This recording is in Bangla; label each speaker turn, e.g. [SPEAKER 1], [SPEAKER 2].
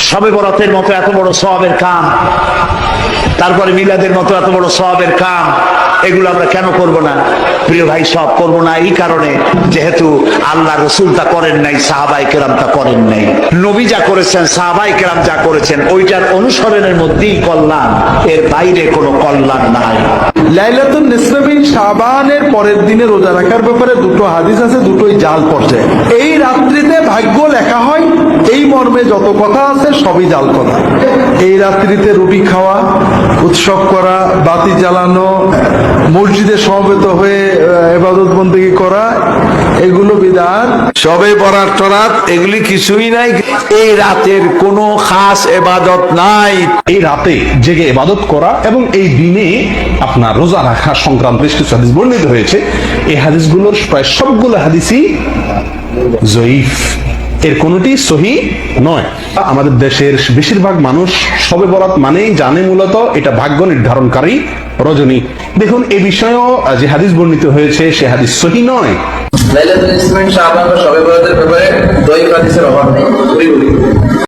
[SPEAKER 1] শবে বরাতের মতো এত বড় সওয়াবের কাম, তারপরে মিলাদের মতো এত বড় সওয়াবের কাম, এগুলো আমরা কেন করব না? প্রিয় ভাই, সব করব না এই কারণে, যেহেতু আল্লাহ রসুল তা করেন নাই, সাহাবায়ে কেরাম তা করেন নাই। নবী যা করেছেন, সাহাবায়ে কেরাম যা করেছেন, ওইটার অনুসরণের মধ্যেই কল্যাণ, এর বাইরে কোনো কল্যাণ নাই।
[SPEAKER 2] লাইলাতুন নিসফে মিন শাবানের পরের দিনে রোজা রাখার ব্যাপারে দুটো হাদিস আছে, দুটোই জাল পর্যায়ে। এই রাত্রিতে ভাগ্য লেখা হয়, এই মর্মে যত কথা আছে সবই জাল কথা। এই রাত্রিতে রুটি খাওয়া, উৎসব করা, বাতি জ্বালানো, মসজিদে সমবেত হয়ে ইবাদত বন্দেগী করা, এগুলো বিদআত।
[SPEAKER 3] সবে বরাত টরাত এগুলি কিছুই নাই। এই রাতের কোনো খাস ইবাদত নাই।
[SPEAKER 4] এই রাতে জেগে ইবাদত করা এবং এই দিনে আপনার রোজা রাখা সংক্রান্ত বেশ কিছু হাদিস বর্ণিত হয়েছে। এই হাদিসগুলোর প্রায় সবগুলো হাদিসই জয়ীফ, এর কোনোটি সহি নয়। আমাদের দেশের বেশিরভাগ মানুষ শবে বরাত মানেই জানে মূলত এটা ভাগ্য নির্ধারণকারী রজনী। দেখুন, এ বিষয়েও যে হাদিস বর্ণিত হয়েছে সে হাদিস সহি নয়।
[SPEAKER 5] লাইলাতুল নিসফে মিন শাবান বা শবে বরাতের ব্যাপারে দয়ীফ হাদিসের অভাব নেই।